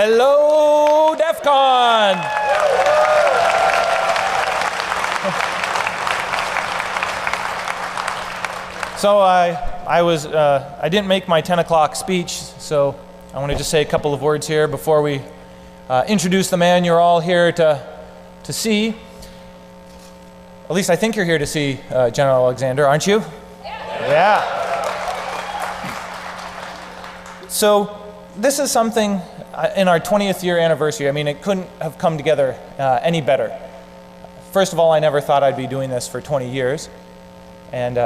Hello, DEFCON! So I didn't make my 10 o'clock speech, so I want to just say a couple of words here before we introduce the man you're all here to see. At least I think you're here to see General Alexander, aren't you? Yeah. So this is something in our 20th year anniversary. I mean, it couldn't have come together any better. First of all, I never thought I'd be doing this for 20 years. And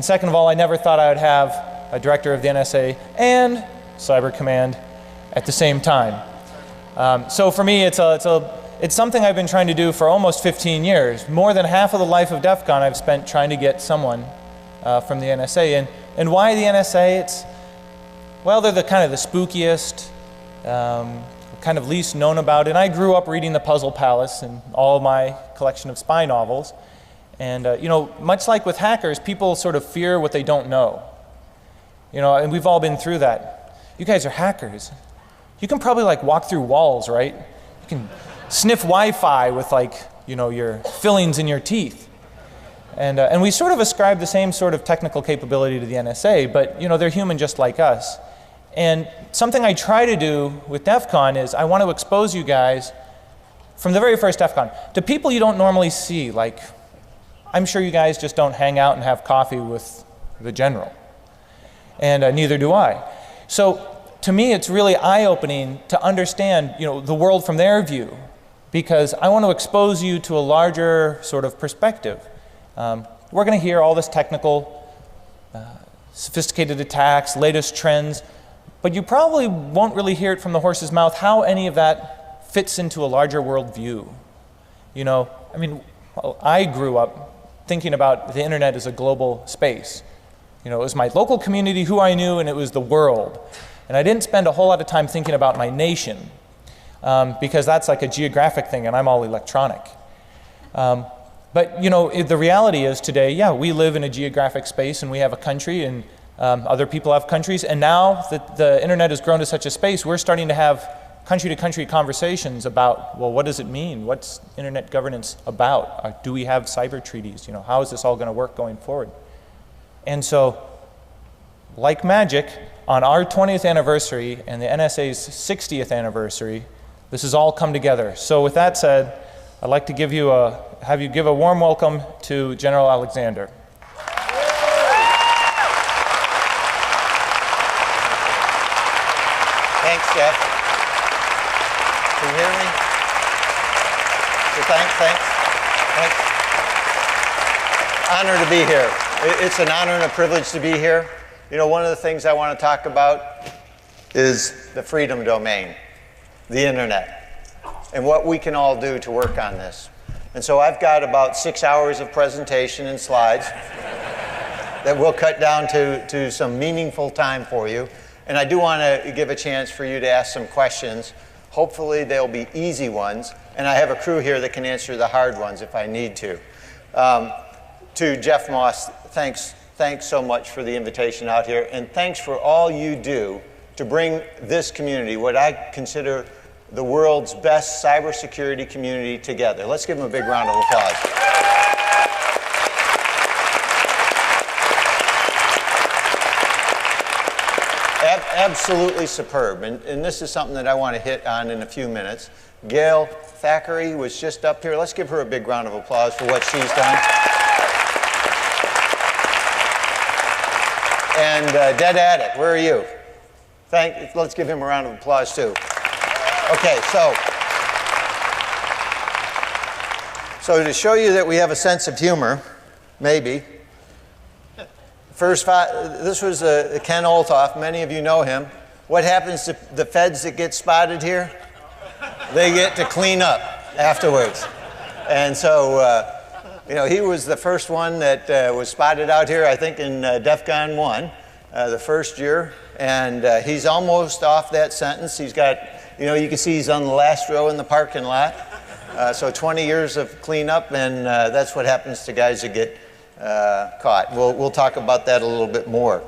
second of all, I never thought I would have a director of the NSA and Cyber Command at the same time. So for me, it's something I've been trying to do for almost 15 years. More than half of the life of DEFCON I've spent trying to get someone from the NSA. And why the NSA? Well, they're kind of the spookiest, kind of least known about. And I grew up reading The Puzzle Palace and all of my collection of spy novels. And you know, much like with hackers, people sort of fear what they don't know. You know, and we've all been through that. You guys are hackers. You can probably like walk through walls, right? You can sniff Wi-Fi with like, you know, your fillings in your teeth. And we sort of ascribe the same sort of technical capability to the NSA, but you know, they're human just like us. And something I try to do with DEFCON is I want to expose you guys from the very first DEFCON to people you don't normally see. Like, I'm sure you guys just don't hang out and have coffee with the general. And neither do I. So to me, it's really eye-opening to understand, you know, the world from their view, because I want to expose you to a larger sort of perspective. We're going to hear all this technical, sophisticated attacks, latest trends, but you probably won't really hear it from the horse's mouth how any of that fits into a larger world view. You know, I mean, I grew up thinking about the internet as a global space. You know, it was my local community, who I knew, and it was the world. And I didn't spend a whole lot of time thinking about my nation, because that's like a geographic thing, and I'm all electronic. But you know, the reality is today, yeah, we live in a geographic space, and we have a country, and other people have countries. And now that the internet has grown to such a space, we're starting to have country-to-country conversations about, well, what does it mean? What's internet governance about? Do we have cyber treaties? You know, how is this all going to work going forward? And so, like magic, on our 20th anniversary and the NSA's 60th anniversary, this has all come together. So with that said, I'd like to have you give a warm welcome to General Alexander. Thanks, Jeff. Can you hear me? So thanks. Honor to be here. It's an honor and a privilege to be here. You know, one of the things I want to talk about is the freedom domain, the internet, and what we can all do to work on this. And so I've got about 6 hours of presentation and slides that we'll cut down to some meaningful time for you. And I do want to give a chance for you to ask some questions. Hopefully they'll be easy ones. And I have a crew here that can answer the hard ones if I need to. To Jeff Moss, thanks so much for the invitation out here. And thanks for all you do to bring this community, what I consider the world's best cybersecurity community, together. Let's give them a big round of applause. Absolutely superb, and this is something that I want to hit on in a few minutes. Gail Thackeray was just up here. Let's give her a big round of applause for what she's done. And Dead Addict, where are you? Let's give him a round of applause too. Okay, so to show you that we have a sense of humor, maybe. This was Ken Olthoff. Many of you know him. What happens to the feds that get spotted here? They get to clean up afterwards. And so, you know, he was the first one that was spotted out here, I think, in DEFCON 1, the first year. And he's almost off that sentence. He's got, you know, you can see he's on the last row in the parking lot. So 20 years of cleanup, and that's what happens to guys that get caught. We'll talk about that a little bit more.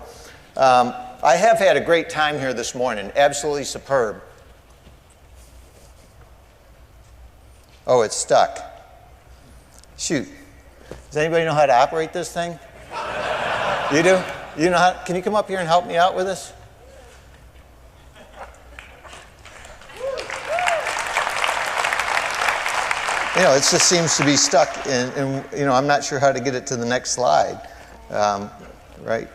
I have had a great time here this morning, absolutely superb. Oh, it's stuck. Shoot. Does anybody know how to operate this thing? You do? You know how? Can you come up here and help me out with this? You know, it just seems to be stuck, and you know, I'm not sure how to get it to the next slide. Right?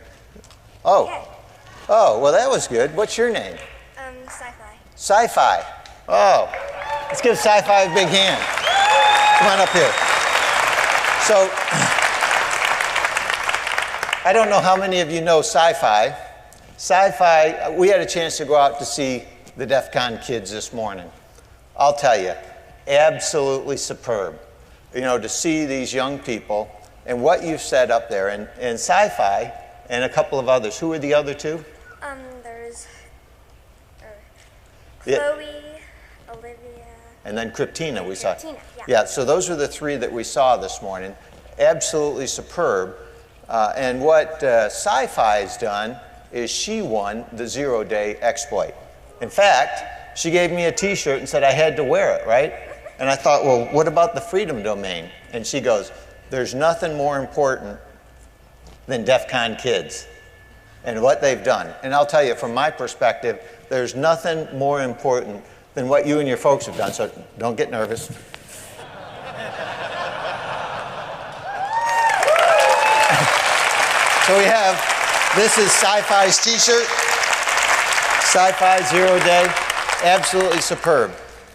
Oh, well, that was good. What's your name? Sci-fi. Sci-fi. Oh, let's give Sci-fi a big hand. Come on up here. So, I don't know how many of you know Sci-fi. Sci-fi, we had a chance to go out to see the DEFCON kids this morning. I'll tell you, absolutely superb. You know, to see these young people and what you've set up there. And Sci-fi and a couple of others. Who are the other two? There's Yeah. Chloe, Olivia. And then Kryptina we saw. Kryptina, yeah. Yeah, so those are the three that we saw this morning. Absolutely superb. And what Sci-Fi's done is she won the 0-day exploit. In fact, she gave me a t-shirt and said I had to wear it, right? And I thought, well, what about the freedom domain? And she goes, there's nothing more important than DEFCON kids and what they've done. And I'll tell you, from my perspective, there's nothing more important than what you and your folks have done, so don't get nervous. So we have, this is Sci-Fi's t-shirt, Sci-Fi 0-day, absolutely superb.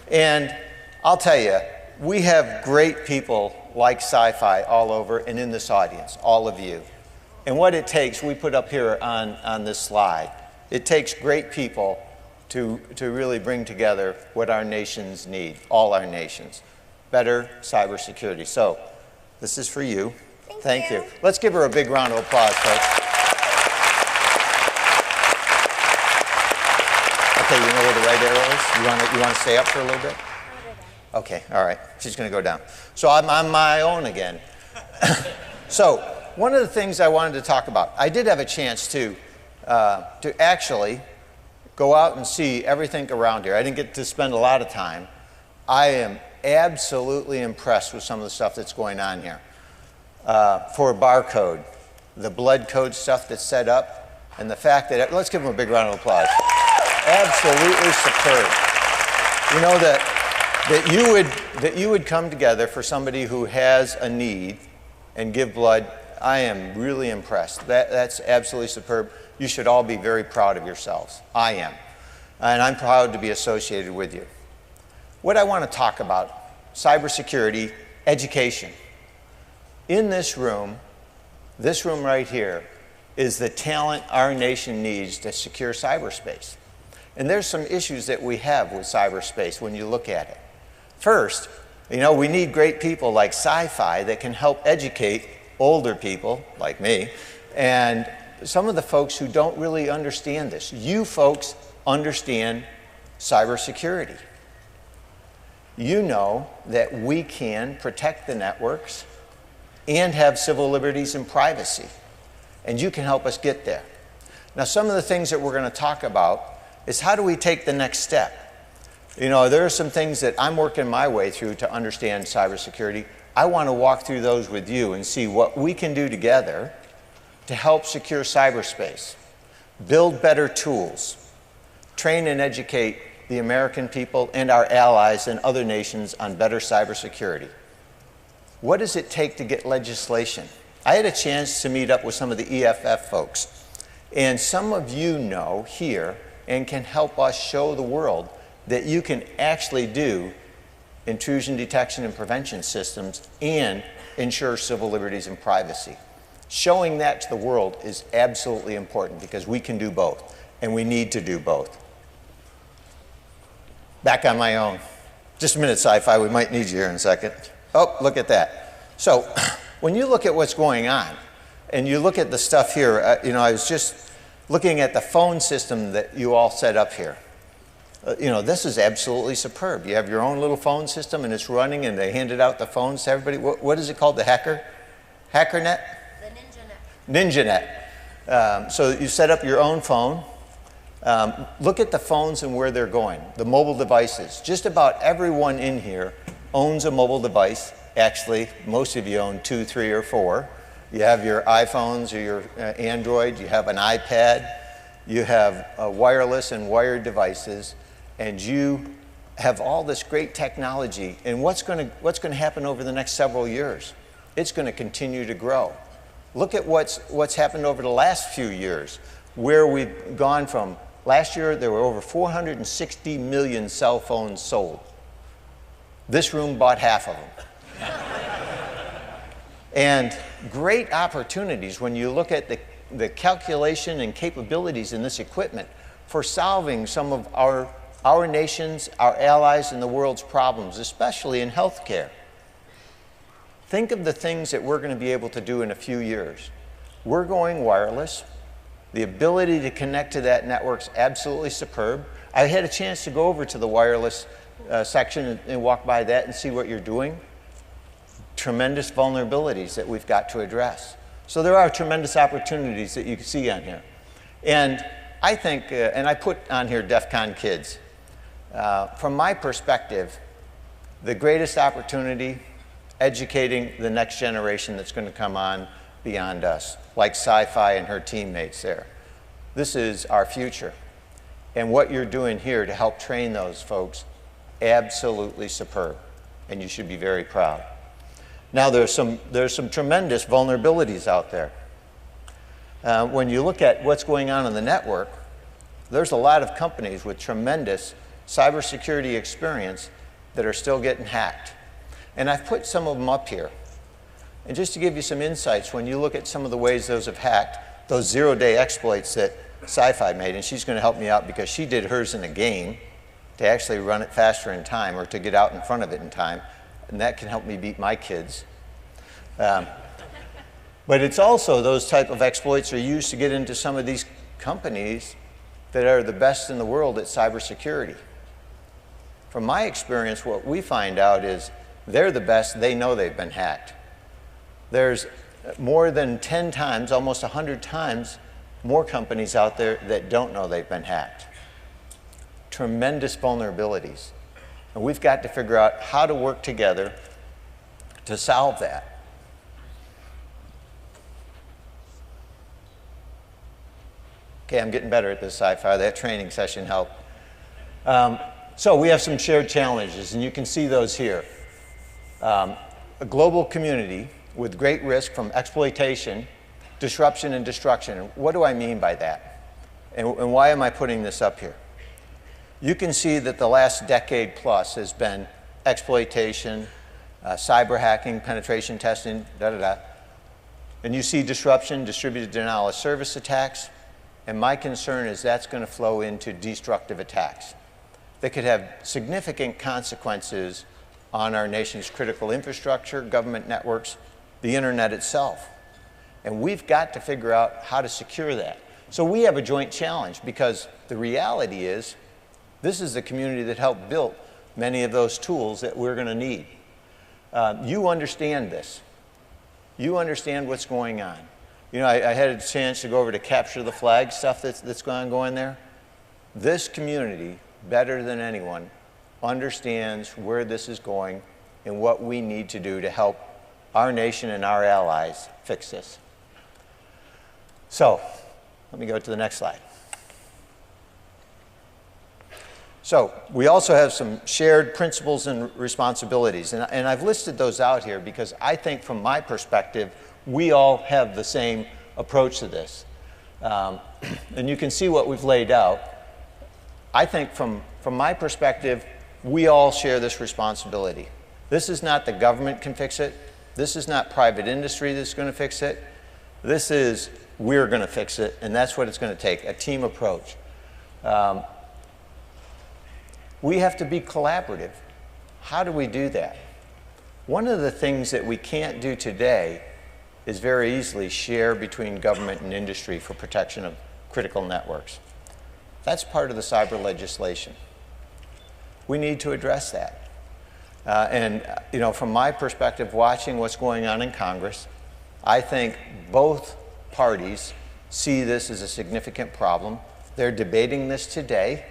And I'll tell you, we have great people like Sci-Fi all over and in this audience, all of you. And what it takes, we put up here on this slide, it takes great people to really bring together what our nations need, all our nations. Better cybersecurity. So, this is for you. Thank you. Let's give her a big round of applause, folks. Okay, you know where the right arrow is? You want to stay up for a little bit? Okay, all right. She's going to go down. So I'm on my own again. So one of the things I wanted to talk about, I did have a chance to actually go out and see everything around here. I didn't get to spend a lot of time. I am absolutely impressed with some of the stuff that's going on here. For barcode, the blood code stuff that's set up, and the fact that, let's give them a big round of applause. Absolutely superb. You know, that you would come together for somebody who has a need and give blood. I am really impressed. That's absolutely superb. You should all be very proud of yourselves. I am. And I'm proud to be associated with you. What I want to talk about, cybersecurity, education. In this room right here, is the talent our nation needs to secure cyberspace. And there's some issues that we have with cyberspace when you look at it. First, you know, we need great people like Sci-Fi that can help educate older people like me and some of the folks who don't really understand this. You folks understand cybersecurity. You know that we can protect the networks and have civil liberties and privacy. And you can help us get there. Now, some of the things that we're going to talk about is how do we take the next step? You know, there are some things that I'm working my way through to understand cybersecurity. I want to walk through those with you and see what we can do together to help secure cyberspace, build better tools, train and educate the American people and our allies and other nations on better cybersecurity. What does it take to get legislation? I had a chance to meet up with some of the EFF folks, and some of you know here and can help us show the world that you can actually do intrusion detection and prevention systems and ensure civil liberties and privacy. Showing that to the world is absolutely important because we can do both, and we need to do both. Back on my own. Just a minute, Sci-Fi, we might need you here in a second. Oh, look at that. So, when you look at what's going on, and you look at the stuff here, you know, I was just looking at the phone system that you all set up here. You know, this is absolutely superb. You have your own little phone system, and it's running, and they handed out the phones to everybody. What is it called, the HackerNet? The NinjaNet. NinjaNet. So you set up your own phone. Look at the phones and where they're going, the mobile devices. Just about everyone in here owns a mobile device. Actually, most of you own 2, 3, or 4. You have your iPhones or your Android, you have an iPad, you have wireless and wired devices, and you have all this great technology. And what's going to happen over the next several years? It's going to continue to grow. Look at what's happened over the last few years, where we've gone from, last year there were over 460 million cell phones sold. This room bought half of them. And great opportunities when you look at the calculation and capabilities in this equipment for solving some of our nation's, our allies, and the world's problems, especially in healthcare. Think of the things that we're going to be able to do in a few years. We're going wireless. The ability to connect to that network's absolutely superb. I had a chance to go over to the wireless section and walk by that and see what you're doing. Tremendous vulnerabilities that we've got to address. So there are tremendous opportunities that you can see on here. And I think, and I put on here DEFCON kids. From my perspective, the greatest opportunity, educating the next generation that's going to come on beyond us, like Sci-Fi and her teammates there. This is our future. And what you're doing here to help train those folks, absolutely superb. And you should be very proud. Now there's some tremendous vulnerabilities out there. When you look at what's going on in the network, there's a lot of companies with tremendous cybersecurity experience that are still getting hacked. And I've put some of them up here. And just to give you some insights, when you look at some of the ways those have hacked, those zero-day exploits that Sci-Fi made, and she's going to help me out because she did hers in a game to actually run it faster in time or to get out in front of it in time. And that can help me beat my kids. But it's also those type of exploits are used to get into some of these companies that are the best in the world at cybersecurity. From my experience, what we find out is they're the best, they know they've been hacked. There's more than 10 times, almost 100 times, more companies out there that don't know they've been hacked. Tremendous vulnerabilities. And we've got to figure out how to work together to solve that. Okay, I'm getting better at this, Sci-Fi. That training session helped. So we have some shared challenges, and you can see those here. A global community with great risk from exploitation, disruption, and destruction. And what do I mean by that? And why am I putting this up here? You can see that the last decade plus has been exploitation, cyber hacking, penetration testing, And you see disruption, distributed denial of service attacks. And my concern is that's going to flow into destructive attacks that could have significant consequences on our nation's critical infrastructure, government networks, the internet itself. And we've got to figure out how to secure that. So we have a joint challenge because the reality is this is the community that helped build many of those tools that we're going to need. You understand this. You understand what's going on. You know, I had a chance to go over to capture the flag stuff that's going there. This community, better than anyone, understands where this is going and what we need to do to help our nation and our allies fix this. So, let me go to the next slide. So, we also have some shared principles and responsibilities, and I've listed those out here because I think from my perspective, we all have the same approach to this. And you can see what we've laid out. I think from my perspective, we all share this responsibility. This is not the government can fix it. This is not private industry that's going to fix it. This is we're going to fix it, and that's what it's going to take, a team approach. We have to be collaborative. How do we do that? One of the things that we can't do today is very easily share between government and industry for protection of critical networks. That's part of the cyber legislation. We need to address that. And you know, from my perspective, watching what's going on in Congress, I think both parties see this as a significant problem. They're debating this today.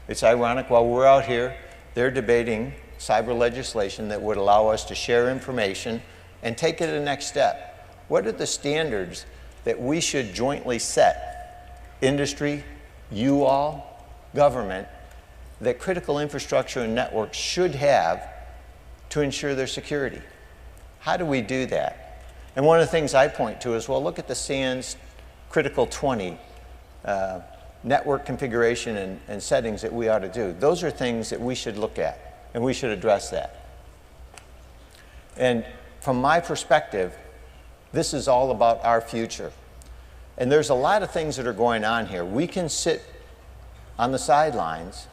It's ironic, while we're out here, they're debating cyber legislation that would allow us to share information and take it to the next step. What are the standards that we should jointly set, industry, you all, government, that critical infrastructure and networks should have to ensure their security? How do we do that? And one of the things I point to is, well, look at the SANS Critical 20 network configuration and settings that we ought to do. Those are things that we should look at, and we should address that. And from my perspective, this is all about our future. And there's a lot of things that are going on here. We can sit on the sidelines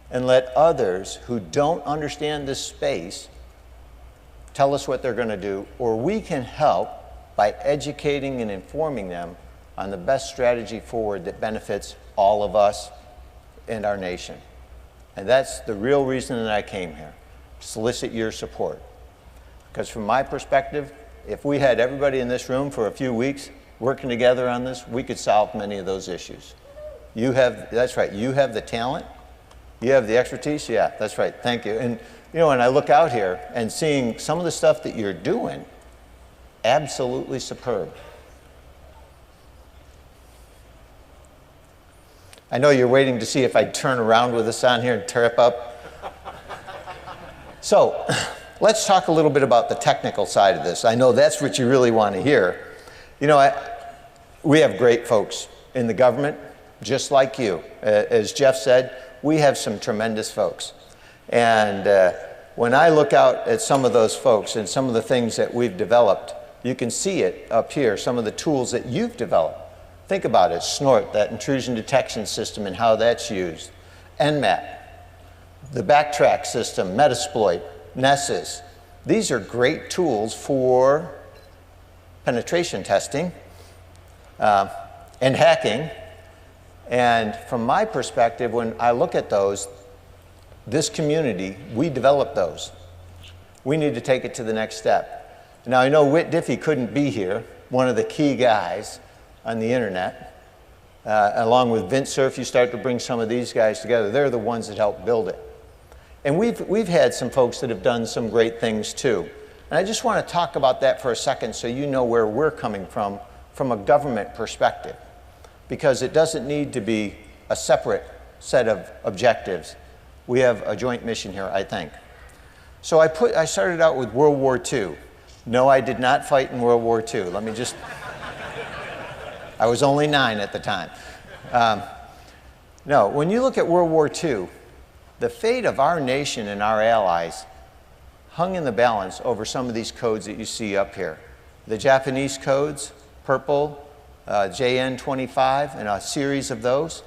and let others who don't understand this space tell us what they're going to do, or we can help by educating and informing them on the best strategy forward that benefits all of us and our nation. And that's the real reason that I came here, to solicit your support. Because from my perspective, if we had everybody in this room for a few weeks working together on this, we could solve many of those issues. You have, that's right, you have the talent, you have the expertise, yeah, that's right, thank you. And you know, when I look out here and seeing some of the stuff that you're doing, absolutely superb. I know you're waiting to see if I'd turn around with this on here and tear it up. So, let's talk a little bit about the technical side of this. I know that's what you really want to hear. You know, we have great folks in the government, just like you. As Jeff said, we have some tremendous folks. And when I look out at some of those folks and some of the things that we've developed, you can see it up here, some of the tools that you've developed. Think about it, SNORT, that intrusion detection system and how that's used. NMAP, the backtrack system, Metasploit, Nessus. These are great tools for penetration testing and hacking. And from my perspective, when I look at those, this community, we developed those. We need to take it to the next step. Now, I know Whit Diffie couldn't be here, one of the key guys on the internet. Along with Vint Cerf, you start to bring some of these guys together. They're the ones that helped build it. And we've had some folks that have done some great things too. And I just want to talk about that for a second so you know where we're coming from a government perspective. Because it doesn't need to be a separate set of objectives. We have a joint mission here, I think. So I started out with World War II. No, I did not fight in World War II. Let me just, I was only 9 at the time. No, when you look at World War II, the fate of our nation and our allies hung in the balance over some of these codes that you see up here. The Japanese codes, purple, JN25, and a series of those.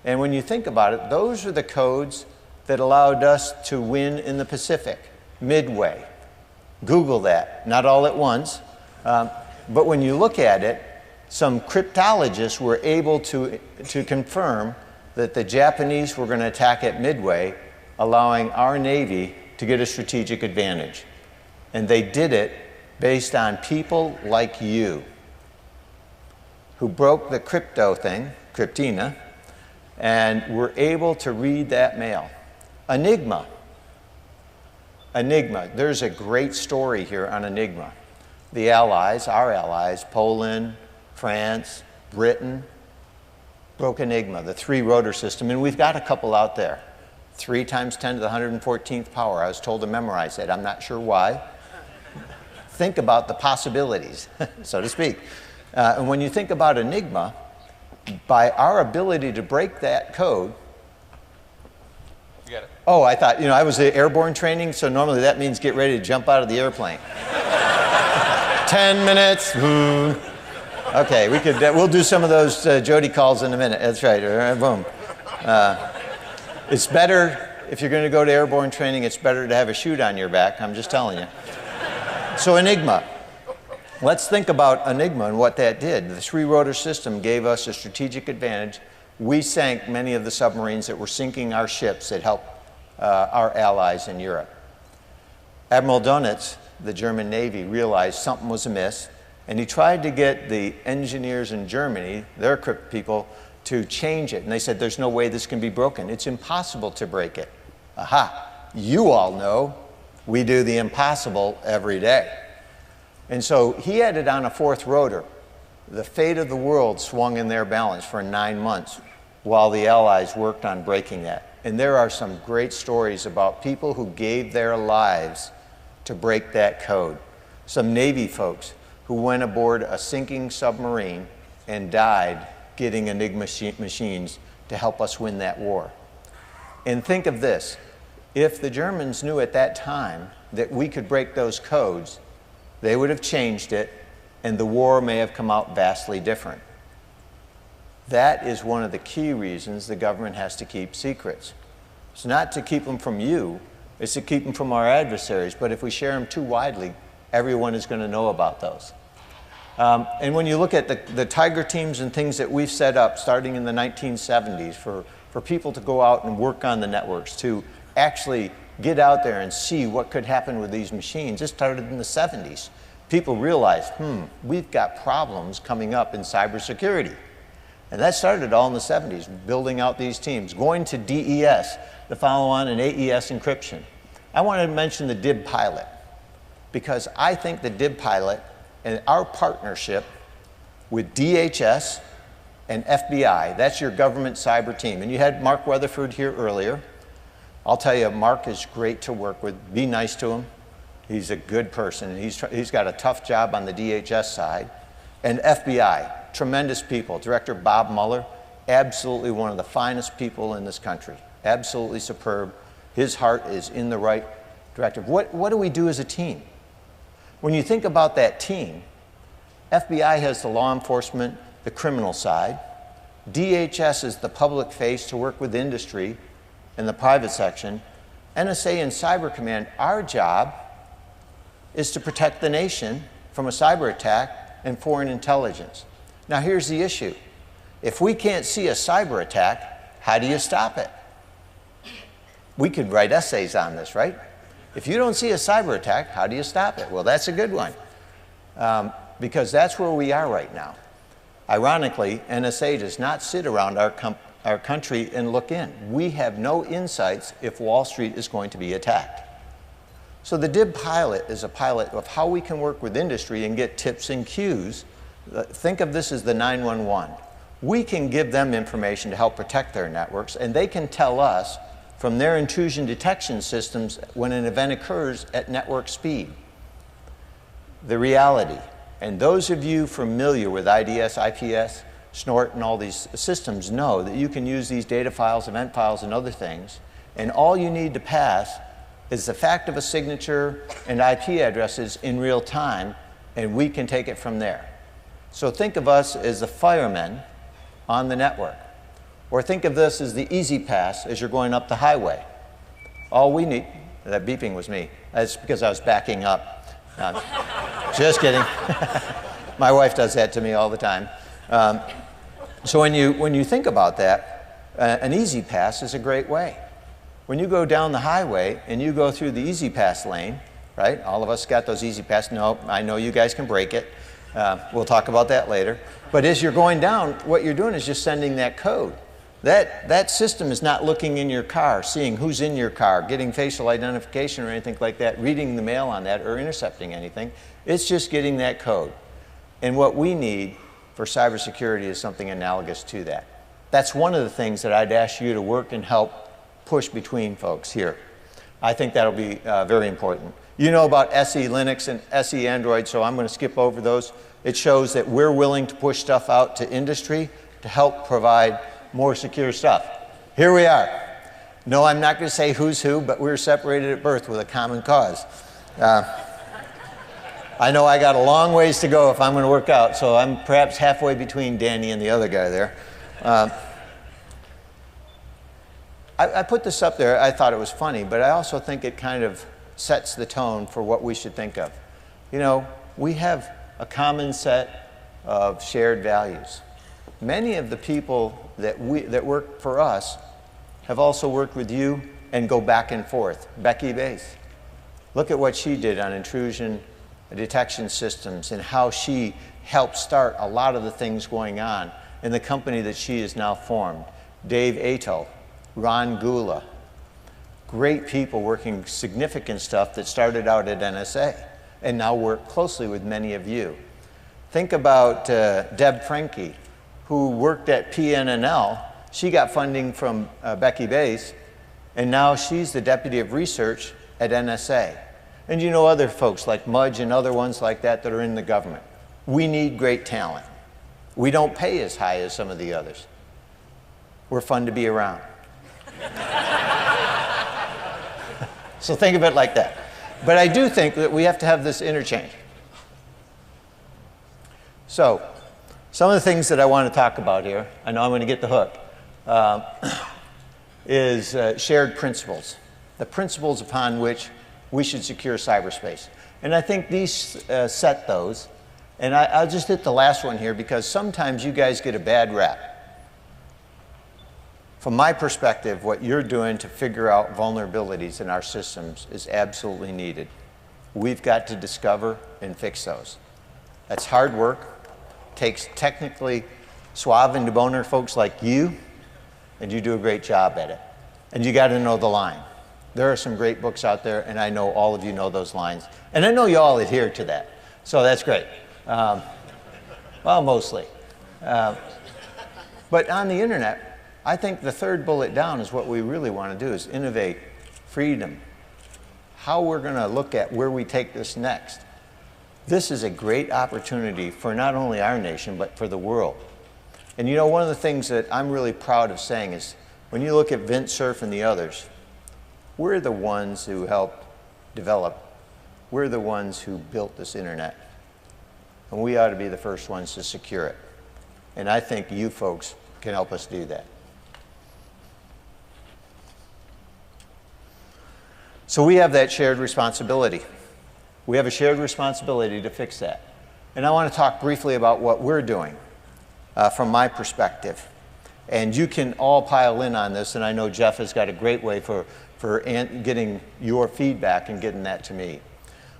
And when you think about it, those are the codes that allowed us to win in the Pacific, Midway. Google that, not all at once. But when you look at it, some cryptologists were able to confirm that the Japanese were going to attack at Midway, allowing our Navy to get a strategic advantage. And they did it based on people like you, who broke the crypto thing, Cryptina, and were able to read that mail. Enigma. Enigma. There's a great story here on Enigma. The Allies, our allies, Poland, France, Britain, broke Enigma, the 3-rotor system, and we've got a couple out there. 3 times 10 to the 114th power. I was told to memorize that. I'm not sure why. Think about the possibilities, so to speak. And when you think about Enigma, by our ability to break that code. You got it. Oh, I thought, I was in airborne training, so normally that means get ready to jump out of the airplane. 10 minutes. Okay, we'll do some of those Jody calls in a minute. That's right. Boom. It's better, if you're going to go to airborne training, it's better to have a chute on your back. I'm just telling you. So Enigma. Let's think about Enigma and what that did. The 3-rotor system gave us a strategic advantage. We sank many of the submarines that were sinking our ships that helped our allies in Europe. Admiral Dönitz, the German Navy, realized something was amiss, and he tried to get the engineers in Germany, their crypt people, to change it. And they said, there's no way this can be broken. It's impossible to break it. Aha, you all know we do the impossible every day. And so he had it on a fourth rotor. The fate of the world swung in their balance for 9 months while the Allies worked on breaking that. And there are some great stories about people who gave their lives to break that code. Some Navy folks who went aboard a sinking submarine and died getting Enigma machines to help us win that war. And think of this, if the Germans knew at that time that we could break those codes, they would have changed it, and the war may have come out vastly different. That is one of the key reasons the government has to keep secrets. It's not to keep them from you, it's to keep them from our adversaries, but if we share them too widely, everyone is going to know about those. And when you look at the Tiger teams and things that we've set up starting in the 1970s for people to go out and work on the networks, to actually get out there and see what could happen with these machines, it started in the 70s. People realized, we've got problems coming up in cybersecurity. And that started all in the 70s, building out these teams, going to DES, the follow-on, and AES encryption. I wanted to mention the DIB pilot, because I think the DIB pilot and our partnership with DHS and FBI, that's your government cyber team. And you had Mark Weatherford here earlier. I'll tell you, Mark is great to work with. Be nice to him. He's a good person. He's got a tough job on the DHS side. And FBI, tremendous people. Director Bob Mueller, absolutely one of the finest people in this country. Absolutely superb. His heart is in the right direction. What do we do as a team? When you think about that team, FBI has the law enforcement, the criminal side. DHS is the public face to work with industry and the private section. NSA and Cyber Command, our job is to protect the nation from a cyber attack and foreign intelligence. Now here's the issue. If we can't see a cyber attack, how do you stop it? We could write essays on this, right? If you don't see a cyber attack, how do you stop it? Well, that's a good one, because that's where we are right now. Ironically, NSA does not sit around our country and look in. We have no insights if Wall Street is going to be attacked. So the DIB pilot is a pilot of how we can work with industry and get tips and cues. Think of this as the 911. We can give them information to help protect their networks, and they can tell us from their intrusion detection systems when an event occurs at network speed. The reality, and those of you familiar with IDS, IPS, SNORT, and all these systems know that you can use these data files, event files, and other things, and all you need to pass is the fact of a signature and IP addresses in real time, and we can take it from there. So think of us as the firemen on the network. Or think of this as the easy pass as you're going up the highway. All we need, that beeping was me. That's because I was backing up. Just kidding. My wife does that to me all the time. So when you think about that, an easy pass is a great way. When you go down the highway and you go through the easy pass lane, right? All of us got those easy pass. No, I know you guys can break it. We'll talk about that later. But as you're going down, what you're doing is just sending that code. That system is not looking in your car, seeing who's in your car, getting facial identification or anything like that, reading the mail on that, or intercepting anything. It's just getting that code. And what we need for cybersecurity is something analogous to that. That's one of the things that I'd ask you to work and help push between folks here. I think that'll be very important. You know about SE Linux and SE Android, so I'm going to skip over those. It shows that we're willing to push stuff out to industry to help provide more secure stuff. Here we are. No, I'm not going to say who's who, but we were separated at birth with a common cause. I know I got a long ways to go if I'm going to work out, so I'm perhaps halfway between Danny and the other guy there. I put this up there. I thought it was funny, but I also think it kind of sets the tone for what we should think of. You know, we have a common set of shared values. Many of the people that work for us have also worked with you and go back and forth. Becky Bass. Look at what she did on intrusion detection systems and how she helped start a lot of the things going on in the company that she has now formed. Dave Ato, Ron Gula, great people working significant stuff that started out at NSA and now work closely with many of you. Think about Deb Franke, who worked at PNNL. She got funding from Becky Bass, and now she's the Deputy of Research at NSA. And you know other folks like Mudge and other ones like that that are in the government. We need great talent. We don't pay as high as some of the others. We're fun to be around. So think of it like that. But I do think that we have to have this interchange. So, some of the things that I want to talk about here, I know I'm going to get the hook, is shared principles. The principles upon which we should secure cyberspace. And I think these set those. And I'll just hit the last one here because sometimes you guys get a bad rap. From my perspective, what you're doing to figure out vulnerabilities in our systems is absolutely needed. We've got to discover and fix those. That's hard work. Takes technically suave and debonair folks like you, and you do a great job at it. And you got to know the line. There are some great books out there, and I know all of you know those lines. And I know you all adhere to that, so that's great. Well, mostly. But on the internet, I think the third bullet down is what we really want to do is innovate, freedom, how we're going to look at where we take this next. This is a great opportunity for not only our nation, but for the world. And you know, one of the things that I'm really proud of saying is, when you look at Vint Cerf and the others, we're the ones who helped develop. We're the ones who built this internet. And we ought to be the first ones to secure it. And I think you folks can help us do that. So we have that shared responsibility. We have a shared responsibility to fix that. And I want to talk briefly about what we're doing from my perspective. And you can all pile in on this, and I know Jeff has got a great way for getting your feedback and getting that to me.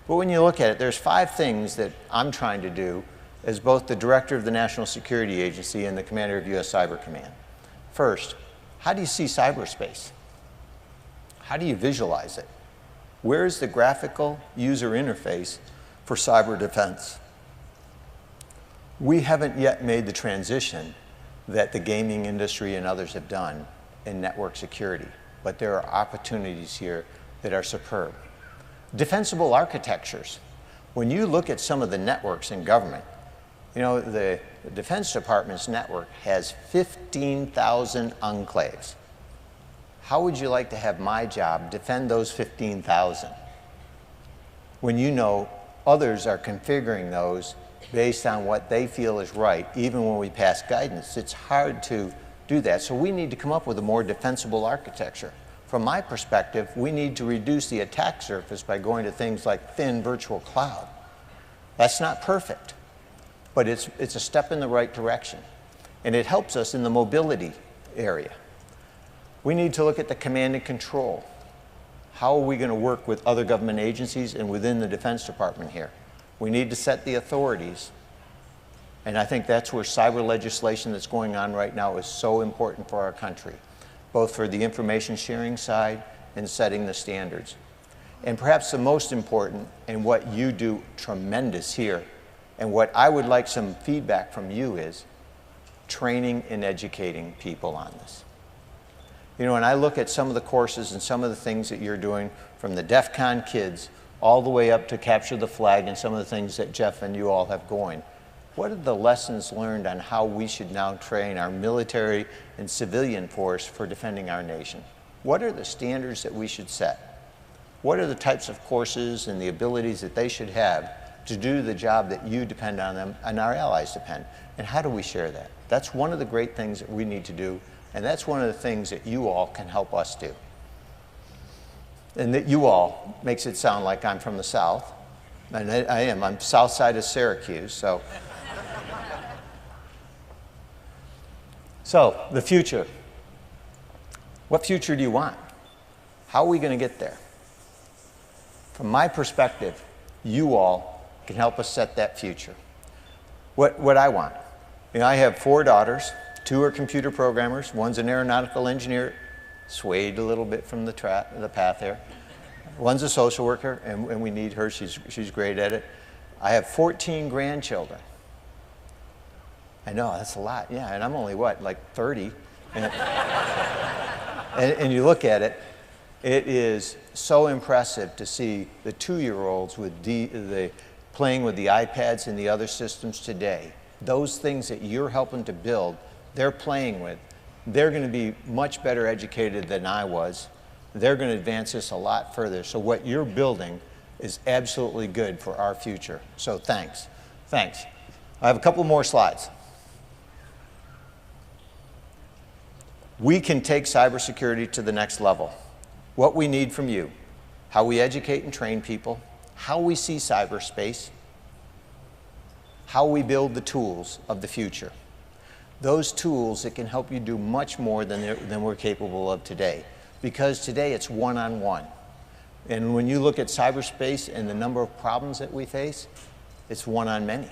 But when you look at it, there's 5 things that I'm trying to do as both the director of the National Security Agency and the commander of U.S. Cyber Command. First, how do you see cyberspace? How do you visualize it? Where's the graphical user interface for cyber defense? We haven't yet made the transition that the gaming industry and others have done in network security, but there are opportunities here that are superb. Defensible architectures. When you look at some of the networks in government, you know, the Defense Department's network has 15,000 enclaves. How would you like to have my job defend those 15,000 when you know others are configuring those based on what they feel is right, even when we pass guidance? It's hard to do that. So we need to come up with a more defensible architecture. From my perspective, we need to reduce the attack surface by going to things like thin virtual cloud. That's not perfect, but it's a step in the right direction. And it helps us in the mobility area. We need to look at the command and control. How are we going to work with other government agencies and within the Defense Department here? We need to set the authorities. And I think that's where cyber legislation that's going on right now is so important for our country, both for the information sharing side and setting the standards. And perhaps the most important, and what you do tremendous here, and what I would like some feedback from you is training and educating people on this. You know, when I look at some of the courses and some of the things that you're doing, from the DEFCON kids all the way up to Capture the Flag and some of the things that Jeff and you all have going, what are the lessons learned on how we should now train our military and civilian force for defending our nation? What are the standards that we should set? What are the types of courses and the abilities that they should have to do the job that you depend on them and our allies depend? And how do we share that? That's one of the great things that we need to do. And that's one of the things that you all can help us do. And that you all makes it sound like I'm from the South. And I am. I'm south side of Syracuse. So, the future. What future do you want? How are we going to get there? From my perspective, you all can help us set that future. What I want. You know, I have 4 daughters. 2 are computer programmers, one's an aeronautical engineer swayed a little bit from the path here. One's a social worker, and we need her. She's great at it. I have 14 grandchildren. I know, that's a lot. Yeah, and I'm only, what, like 30? And you look at it, it is so impressive to see the 2-year-olds with playing with the iPads and the other systems today. Those things that you're helping to build, they're playing with. They're going to be much better educated than I was. They're going to advance this a lot further. So what you're building is absolutely good for our future. So thanks. Thanks. I have a couple more slides. We can take cybersecurity to the next level. What we need from you, how we educate and train people, how we see cyberspace, how we build the tools of the future. Those tools that can help you do much more than we're capable of today. Because today it's one-on-one. And when you look at cyberspace and the number of problems that we face, it's one-on-many.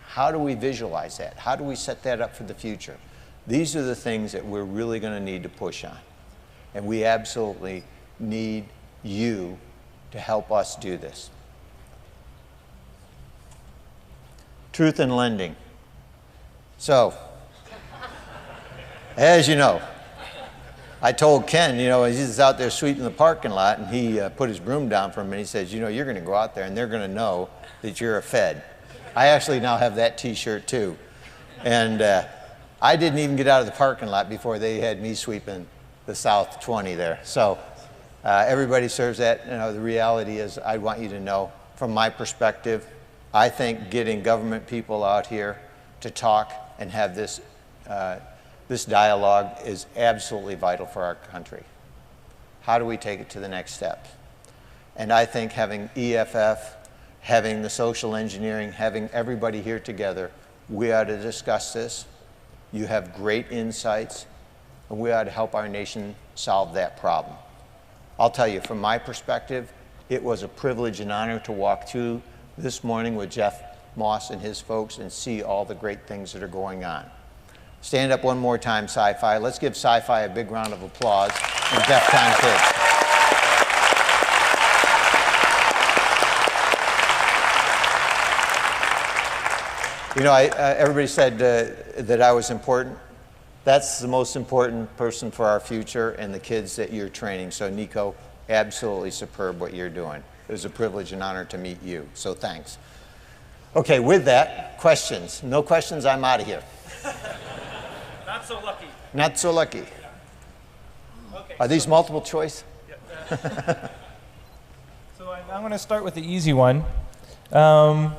How do we visualize that? How do we set that up for the future? These are the things that we're really going to need to push on. And we absolutely need you to help us do this. Truth in lending. So, as you know, I told Ken, you know, he's out there sweeping the parking lot, and he put his broom down for him, and he says, you know, you're going to go out there, and they're going to know that you're a Fed. I actually now have that T-shirt, too. And I didn't even get out of the parking lot before they had me sweeping the South 20 there. So everybody serves that. You know, the reality is, I want you to know, from my perspective, I think getting government people out here to talk and have this dialogue is absolutely vital for our country. How do we take it to the next step? And I think having EFF, having the social engineering, having everybody here together, we ought to discuss this. You have great insights, and we ought to help our nation solve that problem. I'll tell you, from my perspective, it was a privilege and honor to walk through this morning with Jeff Moss and his folks and see all the great things that are going on. Stand up one more time, Sci-Fi. Let's give Sci-Fi a big round of applause and DEFCON kids. You know, everybody said that I was important. That's the most important person for our future and the kids that you're training. So Nico, absolutely superb what you're doing. It was a privilege and honor to meet you, so thanks. Okay, with that, questions. No questions, I'm out of here. Not so lucky. Not so lucky. Yeah. Okay, Are these multiple choice? Yeah. So I'm going to start with the easy one. And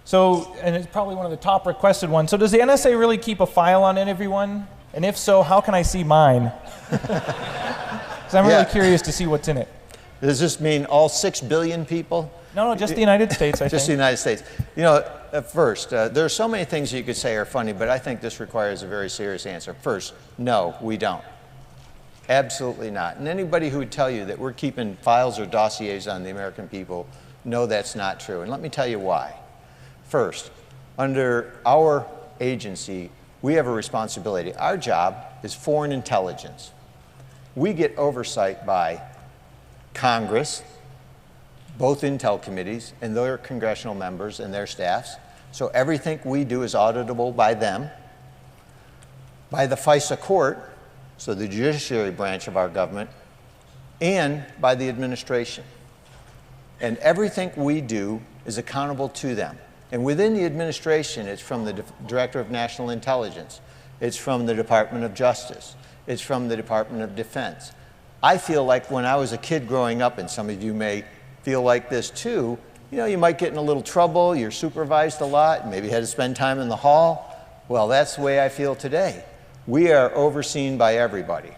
it's probably one of the top requested ones. So does the NSA really keep a file on everyone? And if so, how can I see mine? Because I'm really curious to see what's in it. Does this mean all 6 billion people? No, just the United States, I think. Just the United States. You know, first, there are so many things you could say are funny, but I think this requires a very serious answer. First, no, we don't. Absolutely not. And anybody who would tell you that we're keeping files or dossiers on the American people, no, that's not true. And let me tell you why. First, under our agency, we have a responsibility. Our job is foreign intelligence. We get oversight by Congress, both intel committees and their congressional members and their staffs. So everything we do is auditable by them, by the FISA court, so the judiciary branch of our government, and by the administration. And everything we do is accountable to them. And within the administration, it's from the Director of National Intelligence. It's from the Department of Justice. It's from the Department of Defense. I feel like when I was a kid growing up, and some of you may feel like this too, you know, you might get in a little trouble, you're supervised a lot, maybe had to spend time in the hall. Well, that's the way I feel today. We are overseen by everybody.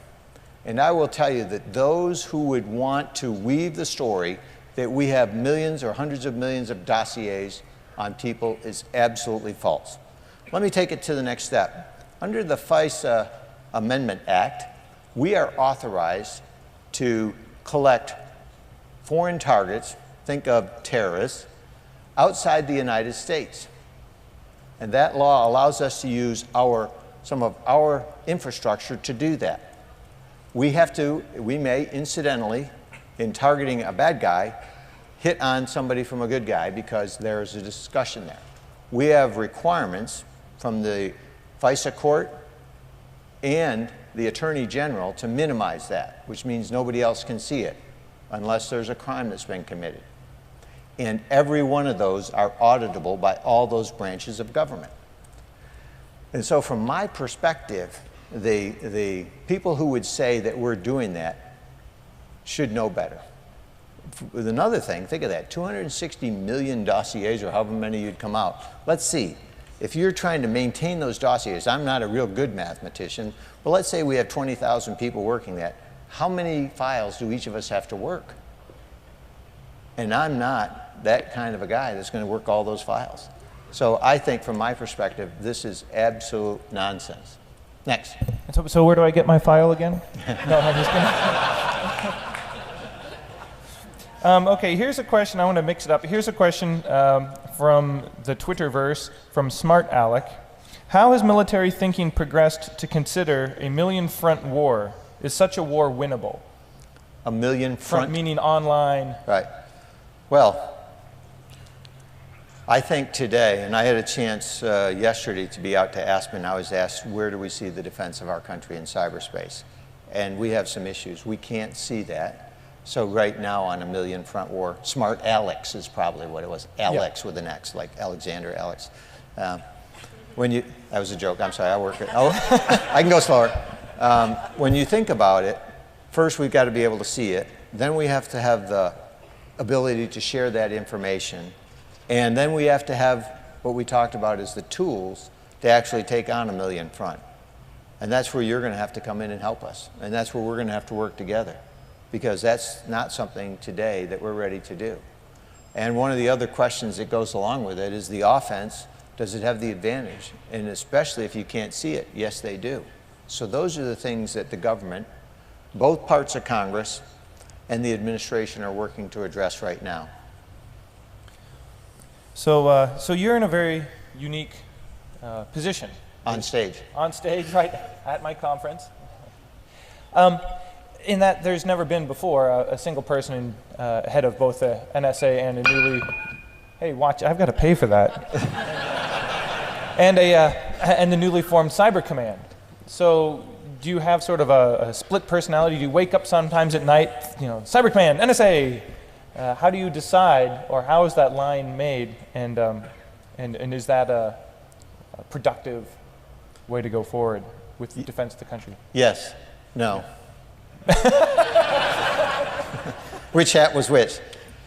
And I will tell you that those who would want to weave the story that we have millions or hundreds of millions of dossiers on people is absolutely false. Let me take it to the next step. Under the FISA Amendment Act, we are authorized to collect foreign targets, think of terrorists, outside the United States. And that law allows us to use some of our infrastructure to do that. we may incidentally, in targeting a bad guy, hit on somebody from a good guy because there's a discussion there. We have requirements from the FISA court and the Attorney General to minimize that, which means nobody else can see it unless there's a crime that's been committed. And every one of those are auditable by all those branches of government. And so from my perspective, the people who would say that we're doing that should know better. With another thing, think of that, 260 million dossiers or however many you'd come out. Let's see, if you're trying to maintain those dossiers, I'm not a real good mathematician, but let's say we have 20,000 people working that. How many files do each of us have to work? And I'm not that kind of a guy that's going to work all those files. So I think from my perspective, this is absolute nonsense. Next. So where do I get my file again? No, I'm just kidding. Okay, here's a question. I want to mix it up. Here's a question from the Twitterverse from Smart Alec. How has military thinking progressed to consider a million-front war? Is such a war winnable? A million front? Meaning online. Right. Well, I think today, and I had a chance yesterday to be out to Aspen, I was asked, where do we see the defense of our country in cyberspace? And we have some issues. We can't see that. So right now on a million front war, Smart Alex is probably what it was. Alex with an X, like Alexander Alex. That was a joke, I'm sorry, I can go slower. When you think about it, first we've got to be able to see it. Then we have to have the ability to share that information. And then we have to have what we talked about as the tools to actually take on a million front. And that's where you're going to have to come in and help us. And that's where we're going to have to work together. Because that's not something today that we're ready to do. And one of the other questions that goes along with it is the offense, does it have the advantage? And especially if you can't see it, yes they do. So those are the things that the government, both parts of Congress and the administration are working to address right now. So you're in a very unique position. On stage. On stage, right, at my conference. In that there's never been before a single person head of both the NSA and a newly, hey, watch, I've got to pay for that, and the newly formed Cyber Command. So do you have sort of a split personality? Do you wake up sometimes at night, you know, Cyber Command, NSA? How do you decide, or how is that line made, and is that a productive way to go forward with the defense of the country? Yes. No. Which hat was which?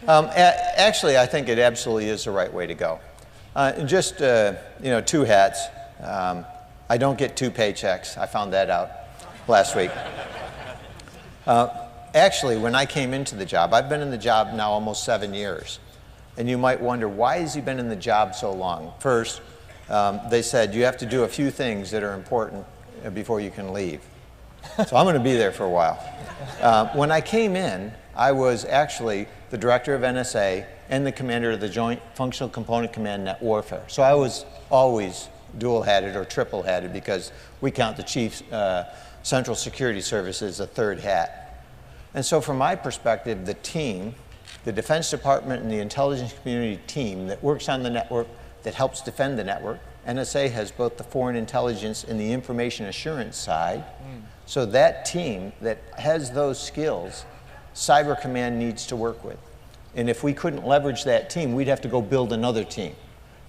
Actually, I think it absolutely is the right way to go. Just two hats. I don't get two paychecks. I found that out last week. Actually, when I came into the job, I've been in the job now almost 7 years. And you might wonder, why has he been in the job so long? First, they said you have to do a few things that are important before you can leave. So I'm going to be there for a while. When I came in, I was actually the director of NSA and the commander of the Joint Functional Component Command Net Warfare. So I was always dual-hatted or triple-hatted because we count the Chief Central Security Service as a third hat. And so from my perspective, the team, the Defense Department and the intelligence community team that works on the network, that helps defend the network, NSA has both the foreign intelligence and the information assurance side. So that team that has those skills, Cyber Command needs to work with. And if we couldn't leverage that team, we'd have to go build another team.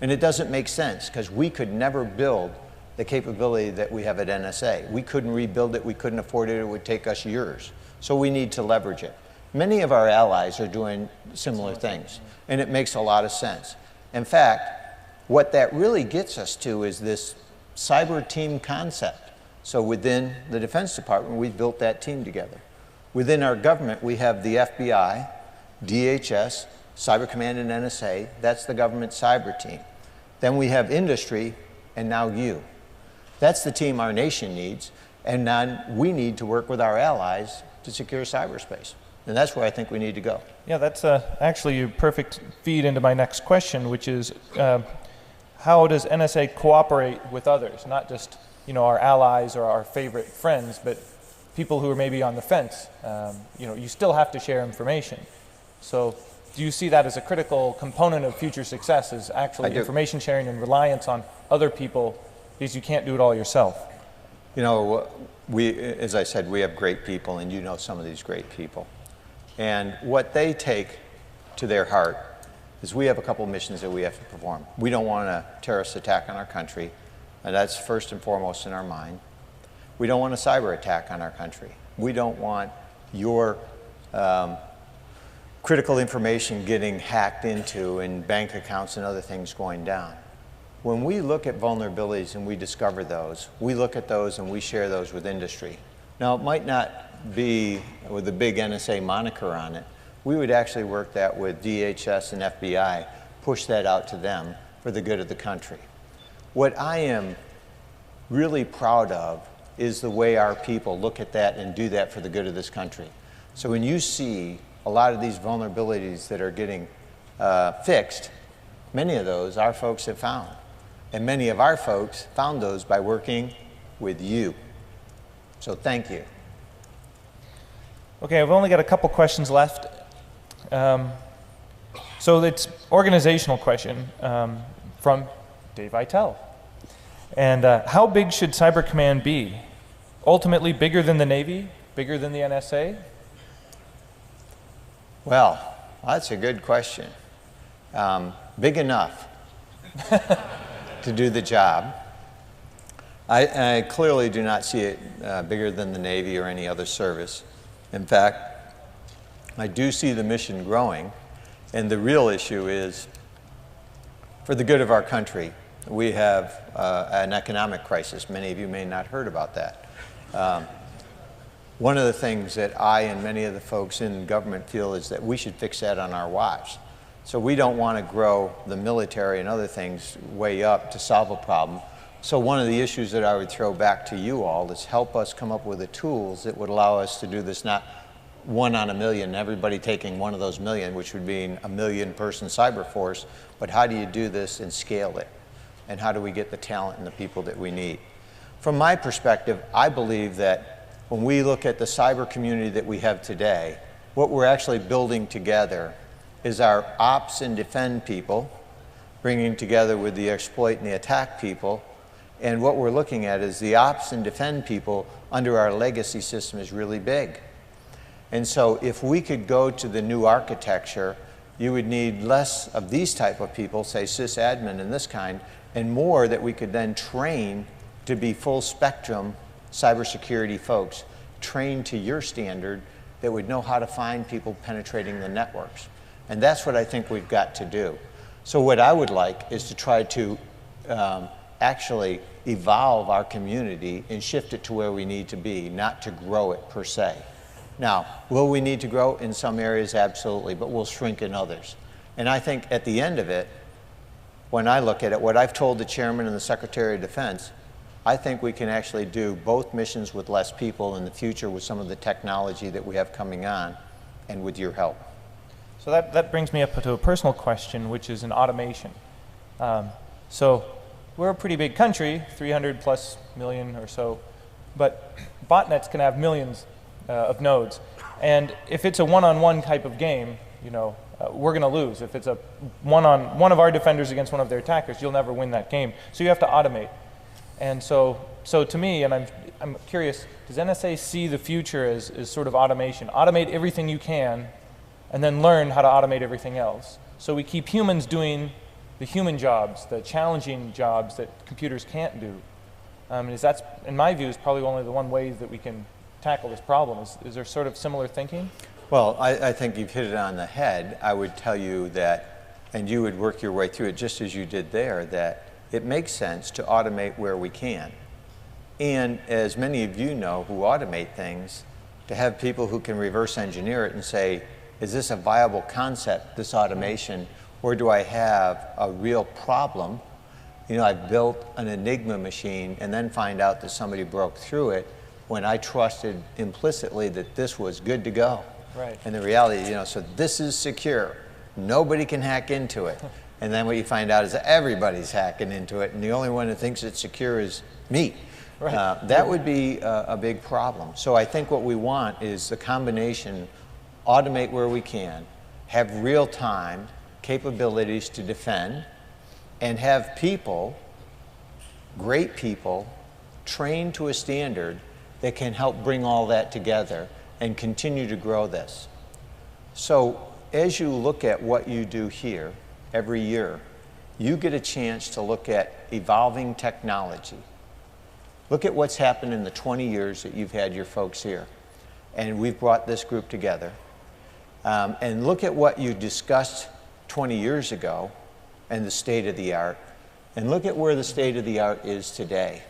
And it doesn't make sense because we could never build the capability that we have at NSA. We couldn't rebuild it, we couldn't afford it, it would take us years. So we need to leverage it. Many of our allies are doing similar things, and it makes a lot of sense. In fact, what that really gets us to is this cyber team concept. So within the Defense Department, we've built that team together. Within our government, we have the FBI, DHS, Cyber Command and NSA. That's the government cyber team. Then we have industry, and now you. That's the team our nation needs, and now we need to work with our allies to secure cyberspace. And that's where I think we need to go. Yeah, that's actually a perfect feed into my next question, which is how does NSA cooperate with others, not just our allies or our favorite friends, but people who are maybe on the fence. You still have to share information. So do you see that as a critical component of future success, is actually information sharing and reliance on other people, because you can't do it all yourself? You know, as I said, we have great people, and you know some of these great people. And what they take to their heart is we have a couple of missions that we have to perform. We don't want a terrorist attack on our country, and that's first and foremost in our mind. We don't want a cyber attack on our country. We don't want your critical information getting hacked into and bank accounts and other things going down. When we look at vulnerabilities and we discover those, we look at those and we share those with industry. Now, it might not be with a big NSA moniker on it. We would actually work that with DHS and FBI, push that out to them for the good of the country. What I am really proud of is the way our people look at that and do that for the good of this country. So when you see a lot of these vulnerabilities that are getting fixed, many of those our folks have found. And many of our folks found those by working with you. So thank you. Okay, I've only got a couple questions left. So it's organizational question from Dave Eitel. And how big should Cyber Command be? Ultimately bigger than the Navy? Bigger than the NSA? Well, that's a good question. Big enough to do the job. I clearly do not see it bigger than the Navy or any other service. In fact, I do see the mission growing, and the real issue is, for the good of our country, we have an economic crisis. Many of you may not have heard about that. One of the things that I and many of the folks in government feel is that we should fix that on our watch. So we don't want to grow the military and other things way up to solve a problem. So one of the issues that I would throw back to you all is help us come up with the tools that would allow us to do this, not 1 on a million, everybody taking one of those million, which would be a 1 million person cyber force, but how do you do this and scale it? And how do we get the talent and the people that we need? From my perspective, I believe that when we look at the cyber community that we have today, what we're actually building together is our ops and defend people, bringing together with the exploit and the attack people. And what we're looking at is the ops and defend people under our legacy system is really big. And so if we could go to the new architecture, you would need less of these type of people, say sysadmin and this kind, and more that we could then train to be full spectrum cybersecurity folks, trained to your standard, that would know how to find people penetrating the networks. And that's what I think we've got to do. So what I would like is to try to actually evolve our community and shift it to where we need to be, not to grow it per se. Now, will we need to grow in some areas? Absolutely, but we'll shrink in others. And I think at the end of it, when I look at it, what I've told the chairman and the Secretary of Defense, I think we can actually do both missions with less people in the future with some of the technology that we have coming on and with your help. So that brings me up to a personal question, which is in automation. So we're a pretty big country, 300 plus million or so, but botnets can have millions of nodes. And if it's a one-on-one type of game, we're going to lose. If it's a one of our defenders against one of their attackers, you'll never win that game. So you have to automate. And so to me, and I'm curious, does NSA see the future as sort of automation? Automate everything you can, and then learn how to automate everything else. So we keep humans doing the human jobs, the challenging jobs that computers can't do. That's, in my view, is probably only the one way that we can tackle this problem. Is there sort of similar thinking? Well, I think you've hit it on the head. I would tell you that, and you would work your way through it just as you did there, that it makes sense to automate where we can. And as many of you know who automate things, to have people who can reverse engineer it and say, is this a viable concept, this automation, or do I have a real problem? I've built an Enigma machine and then find out that somebody broke through it when I trusted implicitly that this was good to go. Right. And the reality, so this is secure. Nobody can hack into it. And then what you find out is that everybody's hacking into it, and the only one who thinks it's secure is me. Right. That would be a big problem. So I think what we want is the combination, automate where we can, have real-time capabilities to defend, and have people, great people, trained to a standard that can help bring all that together and continue to grow this. So as you look at what you do here every year, you get a chance to look at evolving technology. Look at what's happened in the 20 years that you've had your folks here. And we've brought this group together. And look at what you discussed 20 years ago and the state of the art. And look at where the state of the art is today.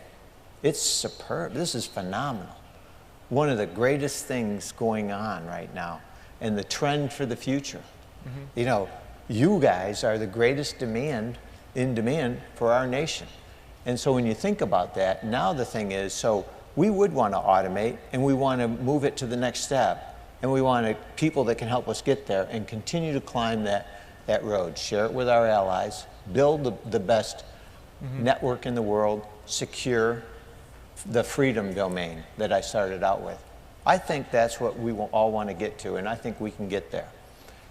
It's superb. This is phenomenal. One of the greatest things going on right now, and the trend for the future. You know, you guys are the greatest demand for our nation. And so when you think about that, now the thing is, so we would want to automate, and we want to move it to the next step, and we want people that can help us get there and continue to climb that road, share it with our allies, build the best network in the world, secure the freedom domain that I started out with. I think that's what we all want to get to, and I think we can get there.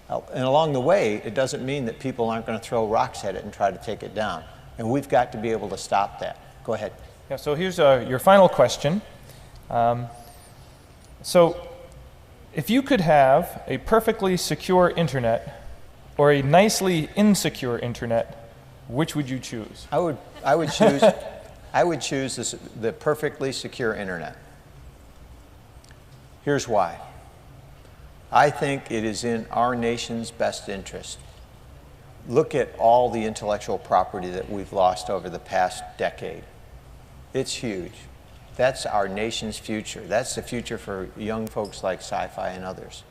And along the way, it doesn't mean that people aren't going to throw rocks at it and try to take it down. And we've got to be able to stop that. Go ahead. Yeah, so here's your final question. So if you could have a perfectly secure internet or a nicely insecure internet, which would you choose? I would choose the perfectly secure internet. Here's why. I think it is in our nation's best interest. Look at all the intellectual property that we've lost over the past decade. It's huge. That's our nation's future. That's the future for young folks like Sci-Fi and others.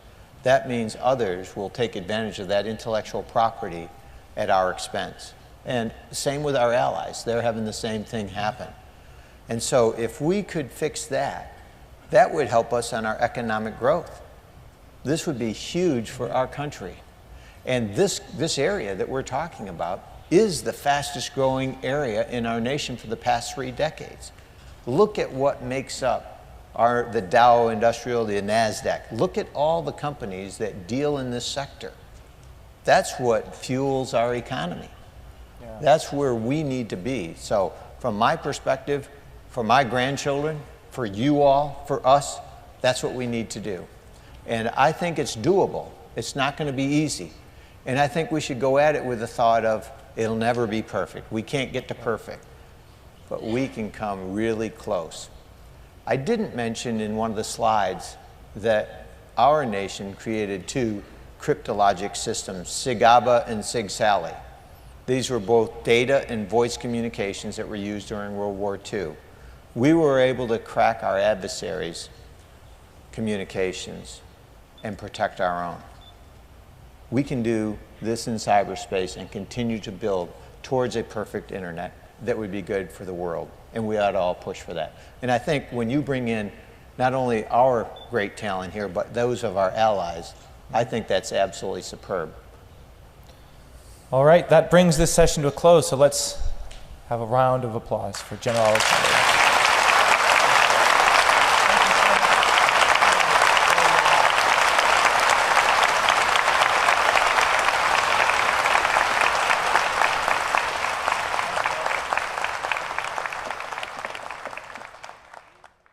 That means others will take advantage of that intellectual property at our expense. And same with our allies. They're having the same thing happen. And so if we could fix that, that would help us on our economic growth. This would be huge for our country. And this area that we're talking about is the fastest growing area in our nation for the past 3 decades. Look at what makes up the Dow Industrial, the NASDAQ. Look at all the companies that deal in this sector. That's what fuels our economy. Yeah. That's where we need to be. So from my perspective, for my grandchildren, for you all, for us, that's what we need to do. And I think it's doable. It's not going to be easy. And I think we should go at it with the thought of, it'll never be perfect. We can't get to perfect, but we can come really close. I didn't mention in one of the slides that our nation created 2 cryptologic systems, SIG-ABA and SIG-SALI. These were both data and voice communications that were used during World War II. We were able to crack our adversaries' communications and protect our own. We can do this in cyberspace and continue to build towards a perfect internet that would be good for the world. And we ought to all push for that. And I think when you bring in not only our great talent here, but those of our allies, I think that's absolutely superb. All right, that brings this session to a close, so let's have a round of applause for General Alexander.